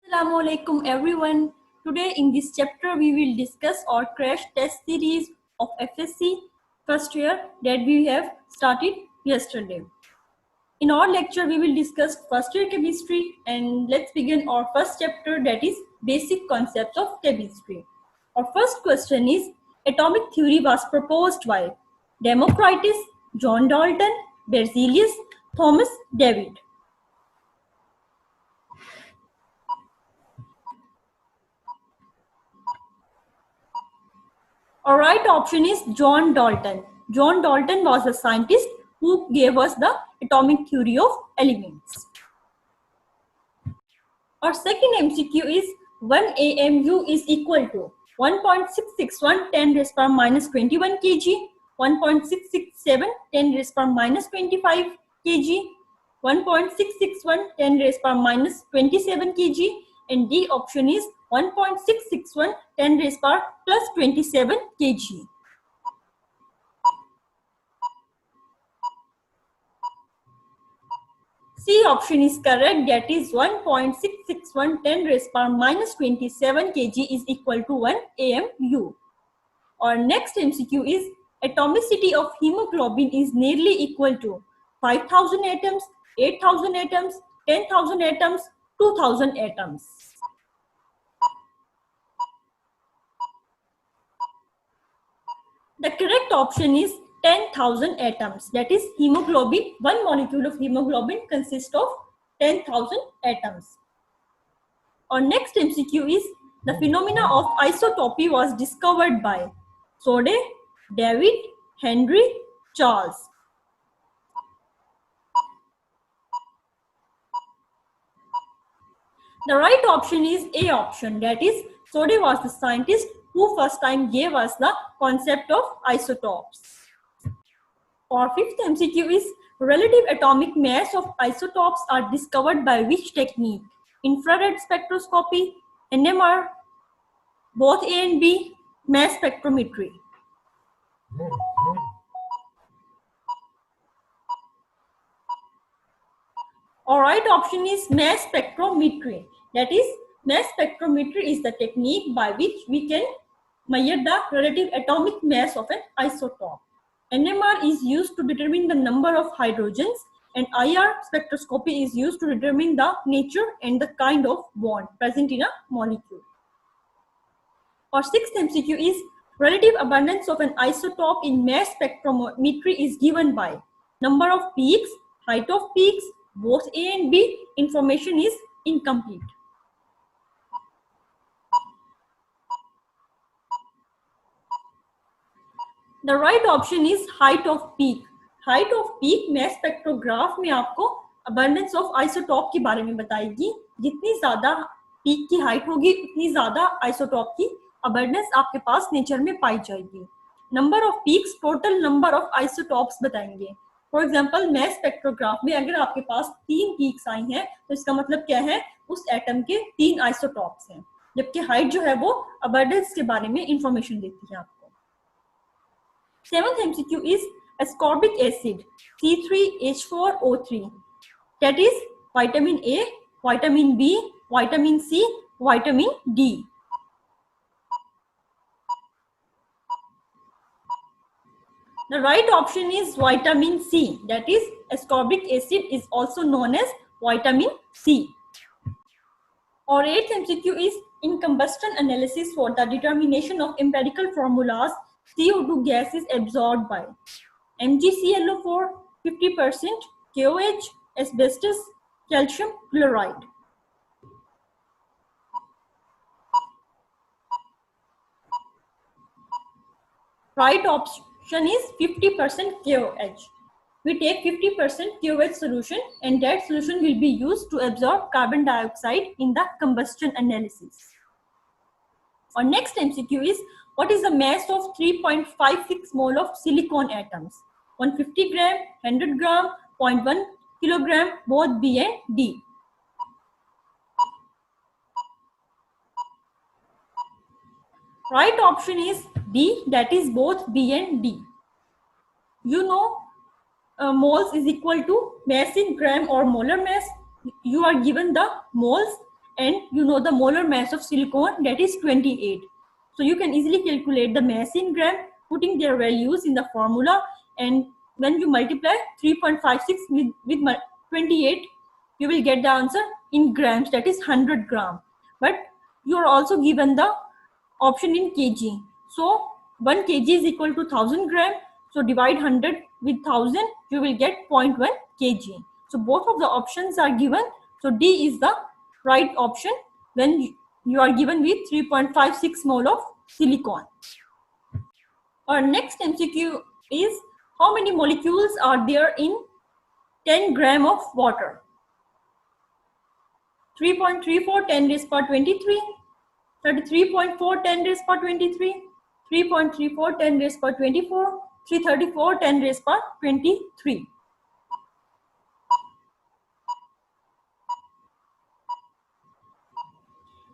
Assalamu alaikum everyone. Today in this chapter we will discuss our crash test series of FSC first year that we have started yesterday. In our lecture we will discuss first year chemistry and let's begin our first chapter, that is basic concepts of chemistry. Our first question is, atomic theory was proposed by Democritus, John Dalton, Berzelius, Thomas David. Our right option is John Dalton. John Dalton was the scientist who gave us the atomic theory of elements. Our second MCQ is 1 AMU is equal to 1.661 10 raised power minus 21 kg, 1.667 10 raised power minus 25 kg, 1.661 10 raised power minus 27 kg, and D option is 1.661 10 raised power plus 27 kg. C option is correct, that is 1.661 10 raised power minus 27 kg is equal to 1 AMU. Our next MCQ is, atomicity of hemoglobin is nearly equal to 5,000 atoms, 8,000 atoms, 10,000 atoms, 2,000 atoms. The correct option is 10,000 atoms. That is hemoglobin, one molecule of hemoglobin consists of 10,000 atoms. Our next MCQ is, the phenomena of isotopy was discovered by Sode, David, Henry, Charles. The right option is A option, that is Sode was the scientist who first time gave us the concept of isotopes. Our fifth MCQ is, relative atomic mass of isotopes are discovered by which technique? Infrared spectroscopy, NMR, both A and B, mass spectrometry. Our right option is mass spectrometry. That is, mass spectrometry is the technique by which we can measure the relative atomic mass of an isotope. NMR is used to determine the number of hydrogens, and IR spectroscopy is used to determine the nature and the kind of bond present in a molecule. Our sixth MCQ is, relative abundance of an isotope in mass spectrometry is given by number of peaks, height of peaks, both A and B. Information is incomplete. The right option is height of peak. Height of peak mass spectrograph में आपको abundance of isotope के बारे में बताएगी. जितनी ज्यादा peak की height होगी उतनी ज्यादा isotope की abundance आपके पास nature में पाई जाएगी. Number of peaks total number of isotopes बताएंगे. फॉर एग्जाम्पल मैस स्पेक्ट्रोग्राफ में अगर आपके पास 3 पीक्स आई हैं तो इसका मतलब क्या है, उस एटम के 3 आइसोटॉप्स हैं, जबकि हाइट जो है वो अबंडेंस के बारे में इंफॉर्मेशन देती है आपको. Seventh MCQ is ascorbic acid C3H4O3, that is vitamin A, vitamin B, vitamin C, vitamin D. The right option is vitamin C, that is ascorbic acid is also known as vitamin C. Our eighth MCQ is, in combustion analysis for the determination of empirical formulas, CO2 gas is absorbed by MgClO4 50%, KOH, asbestos, calcium chloride. Right option is 50% KOH. We take 50% KOH solution and that solution will be used to absorb carbon dioxide in the combustion analysis. Our next MCQ is, what is the mass of 3.56 mole of silicon atoms? 150 gram, 100 gram, 0.1 kilogram, both B and D. Right option is D, that is both B and D. You know moles is equal to mass in gram or molar mass. You are given the moles and you know the molar mass of silicon, that is 28. So you can easily calculate the mass in gram putting their values in the formula, and when you multiply 3.56 with 28, you will get the answer in grams, that is 100 gram. But you are also given the option in kg. So 1 kg is equal to 1000 gram. So divide 100 with 1000, you will get 0.1 kg. So both of the options are given. So D is the right option when you are given with 3.56 mole of silicon. Our next MCQ is, how many molecules are there in 10 gram of water? 3.34 10 raised power 23, 33.4 10 raised power 23, 3.34 10 raised power 24, 334 10 raised power 23.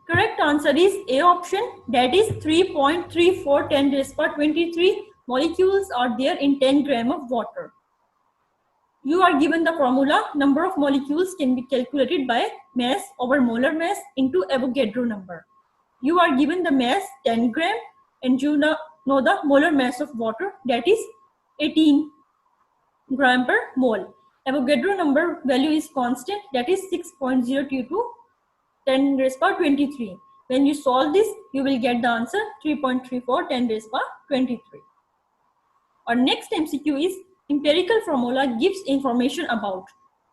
Correct answer is A option, that is 3.34 10 raised power 23 molecules are there in 10 gram of water. You are given the formula, number of molecules can be calculated by mass over molar mass into Avogadro number. You are given the mass 10 gram and you know the molar mass of water, that is 18 gram per mole. Avogadro number value is constant, that is 6.022 10 raised power 23. When you solve this, you will get the answer 3.34 10 raised power 23. Our next MCQ is, empirical formula gives information about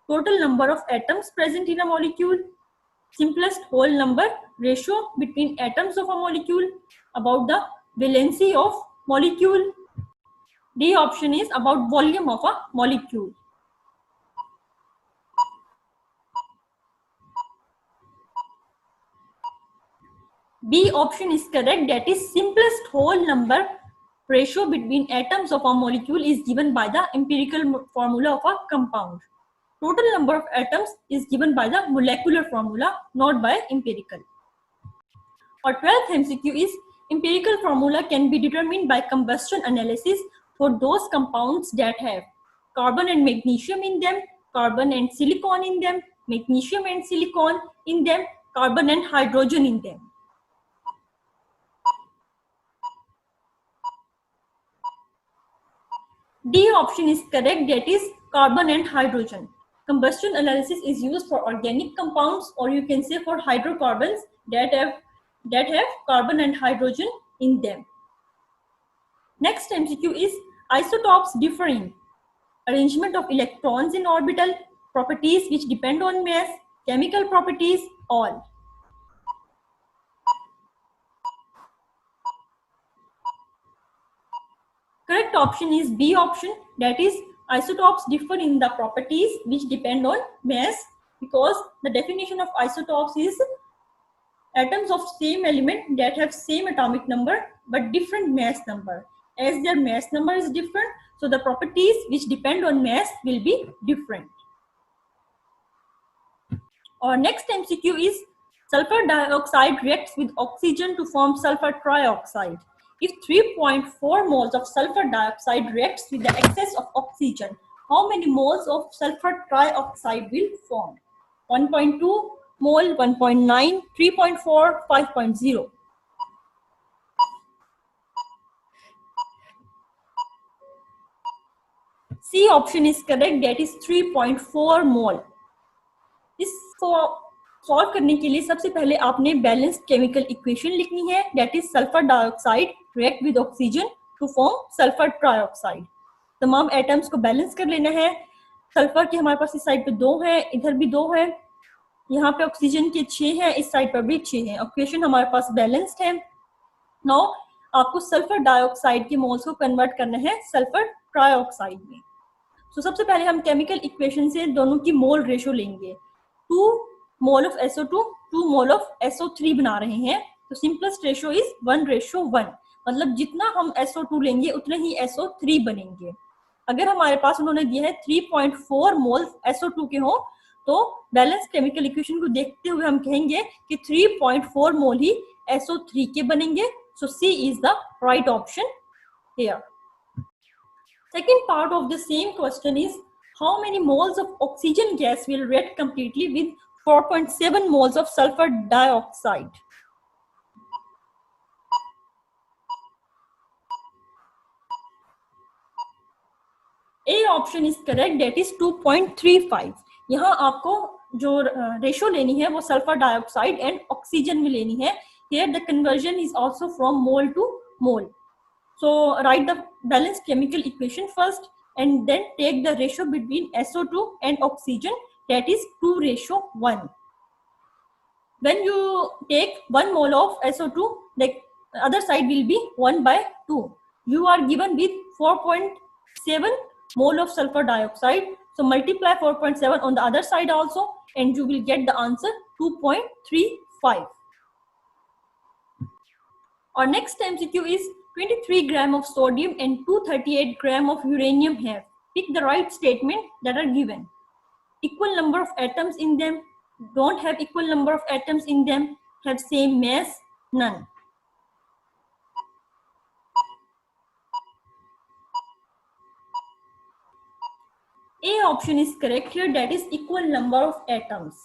total number of atoms present in a molecule, simplest whole number ratio between atoms of a molecule, about the valency of molecule. D option is about volume of a molecule. B option is correct, that is simplest whole number ratio between atoms of a molecule is given by the empirical formula of a compound. Total number of atoms is given by the molecular formula, not by empirical. Our 12th MCQ is, empirical formula can be determined by combustion analysis for those compounds that have carbon and magnesium in them, carbon and silicon in them, magnesium and silicon in them, carbon and hydrogen in them. D option is correct, that is carbon and hydrogen. Combustion analysis is used for organic compounds, or you can say for hydrocarbons that have carbon and hydrogen in them. Next MCQ is, isotopes differ in arrangement of electrons in orbital, properties which depend on mass, chemical properties, all. Correct option is B option, that is isotopes differ in the properties which depend on mass, because the definition of isotopes is atoms of same element that have same atomic number but different mass number. As their mass number is different, so the properties which depend on mass will be different. Our next MCQ is, sulfur dioxide reacts with oxygen to form sulfur trioxide. If 3.4 moles of sulfur dioxide reacts with the excess of oxygen, how many moles of sulfur trioxide will form? 1.2 mole, 1.9, 3.4, 5.0. C option is correct, that is 3.4 मोल. इसको solve करने के लिए सबसे पहले आपने balanced chemical equation लिखनी है, that is sulphur dioxide react with oxygen to form sulphur trioxide. तमाम एटम्स को बैलेंस कर लेना है. सल्फर के हमारे पास इस साइड पे 2 है, इधर भी 2 है, यहाँ पे ऑक्सीजन के 6 है, इस साइड पर भी 6 है. इक्वेशन हमारे पास बैलेंस्ड है. नाउ आपको सल्फर डाइऑक्साइड के मोल्स को कन्वर्ट करना है सल्फर ट्राइऑक्साइड में. तो सबसे पहले हम केमिकल इक्वेशन से दोनों की मोल रेशो लेंगे. 2 mole of SO2, 2 mole of SO3 बना रहे हैं. तो सिंपलेस्ट रेशो इज 1:1, मतलब जितना हम SO2 लेंगे उतने ही SO3 बनेंगे. अगर हमारे पास उन्होंने दिया है 3.4 मोल SO2 के हो, तो बैलेंस केमिकल इक्वेशन को देखते हुए हम कहेंगे कि 3.4 मोल ही SO3 के बनेंगे. सो C is the right option here. Second part of the same question is, how many moles of oxygen gas will react completely with 4.7 moles of sulfur dioxide. A option is correct, that is 2.35. यहाँ आपको जो ratio लेनी है वो sulphur dioxide and oxygen में लेनी है. Here the conversion is also from mole to mole. So write the balanced chemical equation first and then take the ratio between SO2 and oxygen, that is 2:1. When you take 1 mole of SO2, the other side will be 1/2. You are given with 4.7 mole of sulfur dioxide. So multiply 4.7 on the other side also and you will get the answer 2.35. Our next MCQ is 23 gram of sodium and 238 gram of uranium have. Pick the right statement that are given. Equal number of atoms in them, don't have equal number of atoms in them, have same mass, none. A option is correct here, that is equal number of atoms.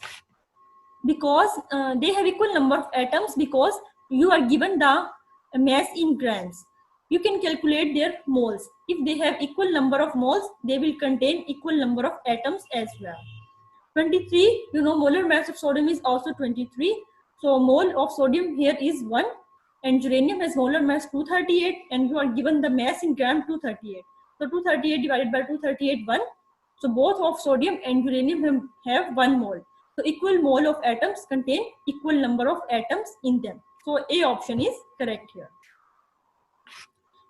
Because they have equal number of atoms because you are given the mass in grams. You can calculate their moles. If they have equal number of moles, they will contain equal number of atoms as well. 23, you know, molar mass of sodium is also 23. So mole of sodium here is 1 and uranium has molar mass 238 and you are given the mass in gram 238. So 238 divided by 238, 1. So both of sodium and uranium have 1 mole. So equal mole of atoms contain equal number of atoms in them. So A option is correct here.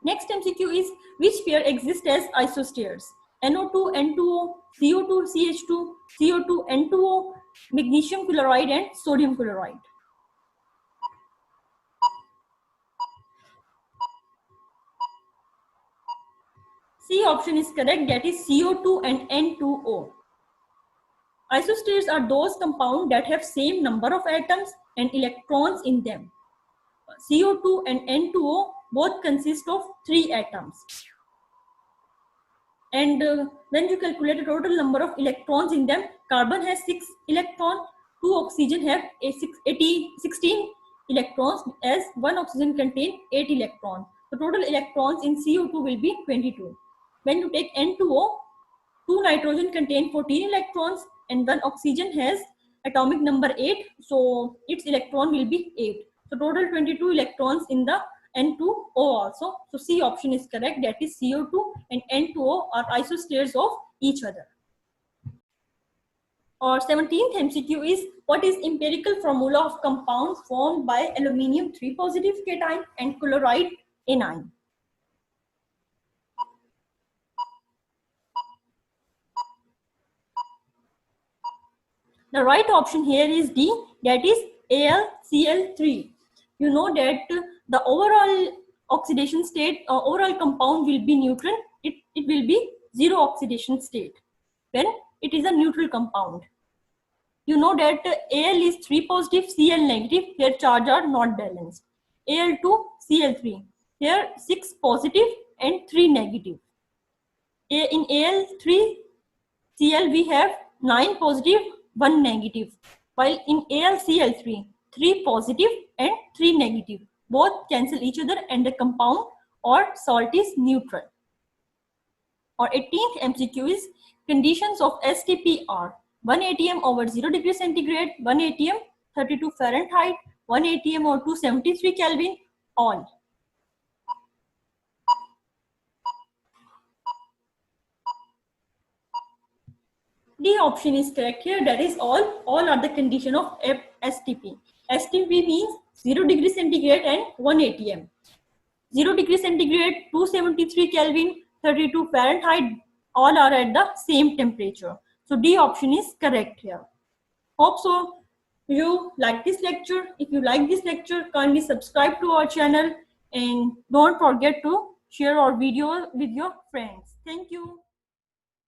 Next MCQ is, which pair exists as isosteres? NO2, N2O, CO2, CH2, CO2, N2O, magnesium chloride and sodium chloride. C option is correct, that is CO2 and N2O. Isosteres are those compounds that have same number of atoms and electrons in them. CO2 and N2O both consist of 3 atoms. And when you calculate the total number of electrons in them, carbon has 6 electrons, 2 oxygen have 16 electrons, as 1 oxygen contains 8 electrons. The total electrons in CO2 will be 22. When you take N2O, 2 nitrogen contain 14 electrons and 1 oxygen has atomic number 8, so its electron will be 8. So total 22 electrons in the N2O also. So C option is correct, that is CO2 and N2O are isosteres of each other. Our 17th MCQ is, what is empirical formula of compound formed by aluminium 3 positive cation and chloride anion? The right option here is D, that is AlCl3. You know that the overall oxidation state, overall compound will be neutral. It will be zero oxidation state when it is a neutral compound. You know that Al is 3 positive, Cl negative, their charge are not balanced. Al2, Cl3, here 6 positive and 3 negative. In Al3, Cl we have 9 positive, 1 negative, while in AlCl3, 3 positive and 3 negative. Both cancel each other and the compound or salt is neutral. Our 18th MCQ is, conditions of STP are 1 atm over 0 degree centigrade, 1 atm 32 Fahrenheit, 1 atm or 273 Kelvin, all. D option is correct here, that is all are the condition of STP. STP means 0 degree centigrade and 1 atm. 0 degree centigrade, 273 Kelvin, 32 Fahrenheit, all are at the same temperature. So D option is correct here. Hope so you like this lecture. If you like this lecture, kindly subscribe to our channel and don't forget to share our video with your friends. Thank you.